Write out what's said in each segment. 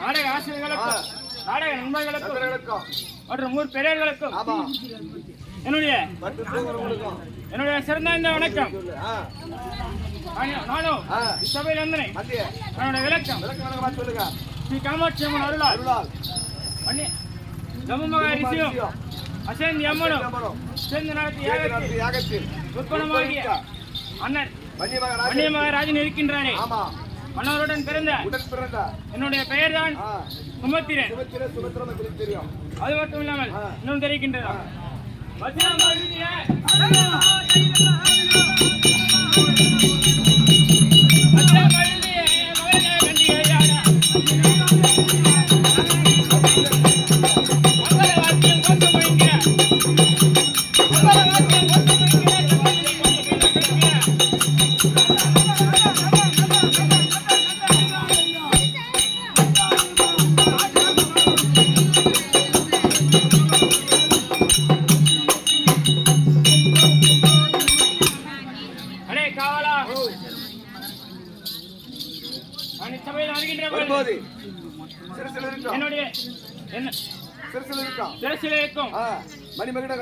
நாடக ஆசிரியர்களுக்கும் நாடக நண்பர்களுக்கும் மற்றும் ஊர் பெரியர்களுக்கும் என்னுடைய சிறந்த இந்த வணக்கம். நானும் சபையில் வந்தனை என்னுடைய விளக்கம் ஸ்ரீ காமாட்சி அம்மன் அருளால் ஜம்மு ரிஷியும் அசேந்தி அம்மனும் சேர்ந்து நடத்திய யாகத்தில் உற்பனமாகிய அண்ணன் ராஜன் இருக்கின்றானே, மன்னருடன் பிறந்த என்னுடைய பெயர் தான் சுமத்திரன். அது மட்டும் இல்லாமல் இன்னும் தெரிவிக்கின்றன.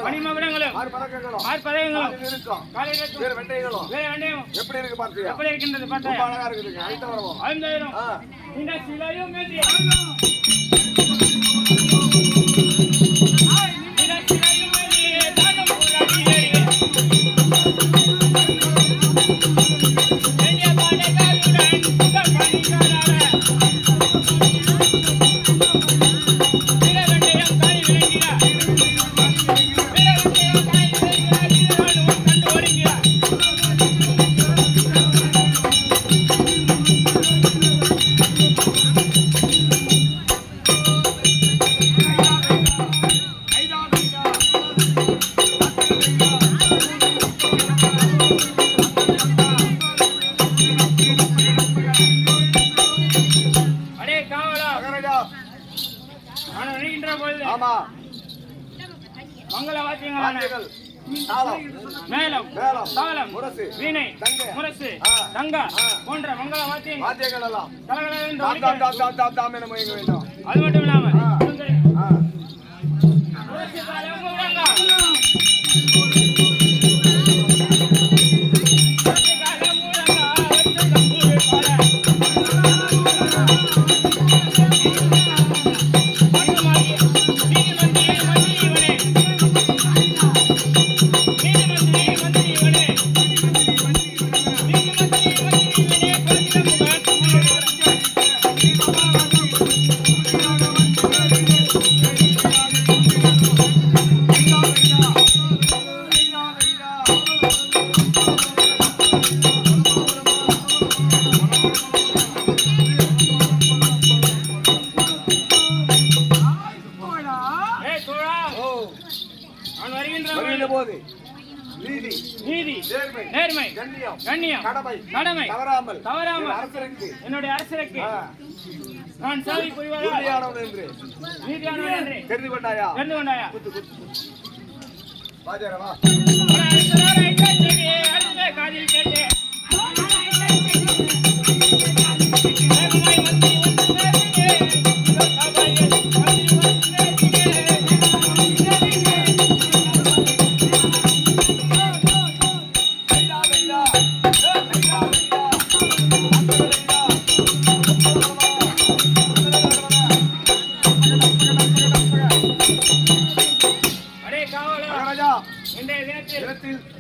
மணிமகுடங்களும் எப்படி இருக்கு பார்த்து எப்படி இருக்கின்றது பார்த்தா அழகா இருக்குதுங்க. மங்கள வாத்தியங்கள் மேலம் தாளம் வீணை முரசு தங்கா போன்ற மங்கள வாத்தியங்கள் எல்லாம் அது மட்டும் இல்லாமல் கண்ணியம் கடமை தவறாமல் என்னுடைய அரசருக்கு நான் சேவை புரிவதால் நீதியானவன் என்று தெரிந்து கொண்டாயா காதில் கேட்டேன்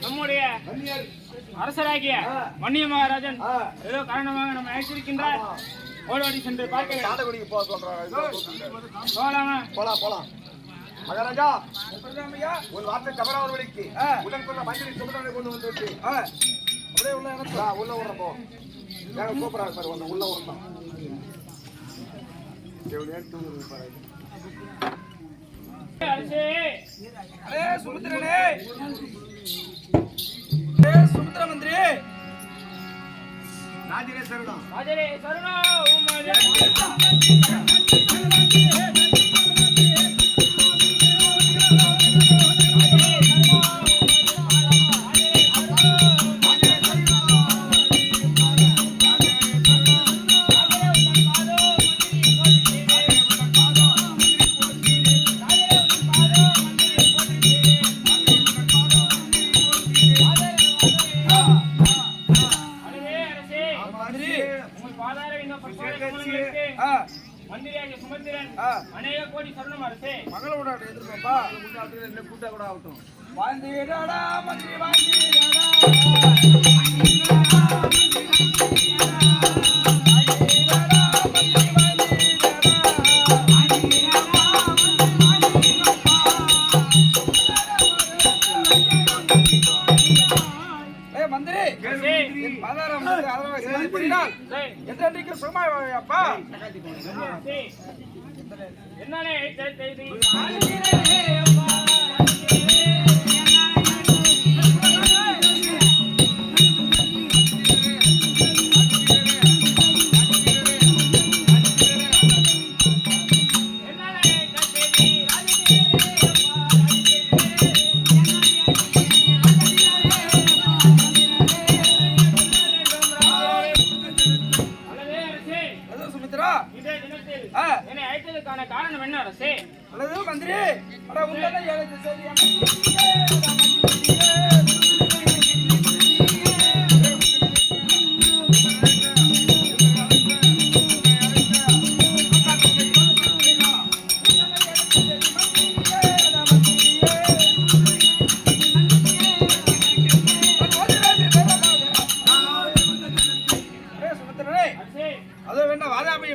நம்முடைய அரசராகிய மன்னிய மகாராஜன் ஏதோ காரணமாக நம்ம அழைத்திருக்கின்றார். ஓடோடி சென்று பார்க்க மகாராஜா ஒரு வார்த்தை தவறாவர்களுக்கு உடன் கொண்ட மஞ்சள் சுமதனை கொண்டு வந்து அப்படியே உள்ள விடுறப்போ கூப்பிடாரு சார் உள்ள விடலாம் சுமித்திரனே சுமித்திர மந்திரி ராஜரே சரணம் மந்திரியாக சுமந்திரன் அநேக கோடி சரணம் அரசே. மகளோட எதிர்ப்பா கூட்டா கூட ஆகட்டும். வாழ்ந்தீடாடா மந்திரி வாழ்ந்தீடாடா என்றைக்கு சுகமாய் அப்பா என்னனே என்னை அழைத்ததற்கான காரணம் என்ன அரசே? அல்லது மந்திரி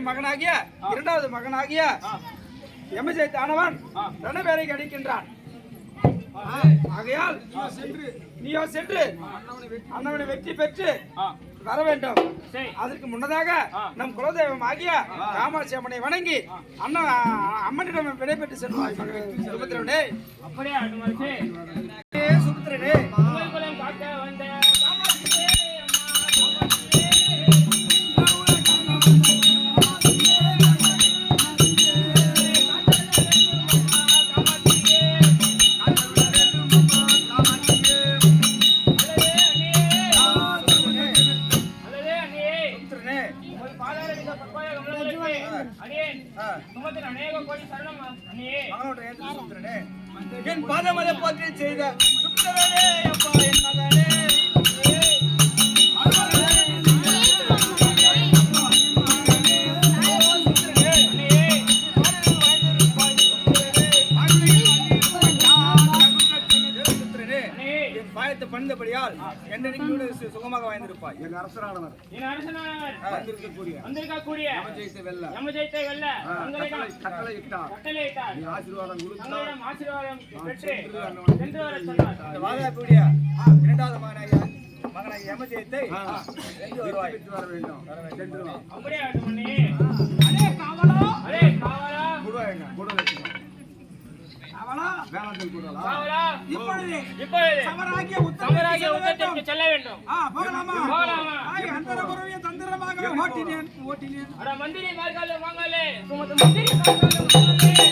மகனாகிய இரண்டாவது மகனாகிய எமஜெய்தானவன் 2 பேரை அடிக்கின்றான். ஆகையால் நீயோ சென்று அண்ணவனை வெற்றி பெற்று வர வேண்டும். அதற்கு முன்னதாக நம் குலதெய்வம் ஆகிய காமாட்சி அம்மனை வணங்கி அம்மனிடம் விடைபெற்று செல்வாய். சுபத்திரனே அப்படியே சுபத்திரனே என் பாதமலை போற்றி செய்த சுத்தரனே அப்பா என் மகனே பணிந்தபடியால் என்னைக்கு சுகமாக வாழ்ந்திருப்பாய். என் அரசனானவர் வந்திருக்கக்கூடிய யமஜெய்தை வெல்ல கட்டளையிட்டார். நீ ஆசீர்வாதம் பெற்று சென்று வர சொன்னார். வாதாபியுடைய இரண்டாவது மகனாகிய யமஜெய்தை பெற்று வர வேண்டும். சென்று வா. அப்படியே காவலா கொடுவாங்க. காவலா இப்பொழுது இப்பொழுது சமராகிய சமராகிய உத்தரவுக்கு உத்தரத்திற்கு செல்ல வேண்டும். போகலாமா? போகலாமா? அந்தரபுரவிய தந்திரமாக ஓட்டினேன். அட மந்திரி மார்கால வாங்கலே சுமத்து மந்திரி மார்கால வாங்கலே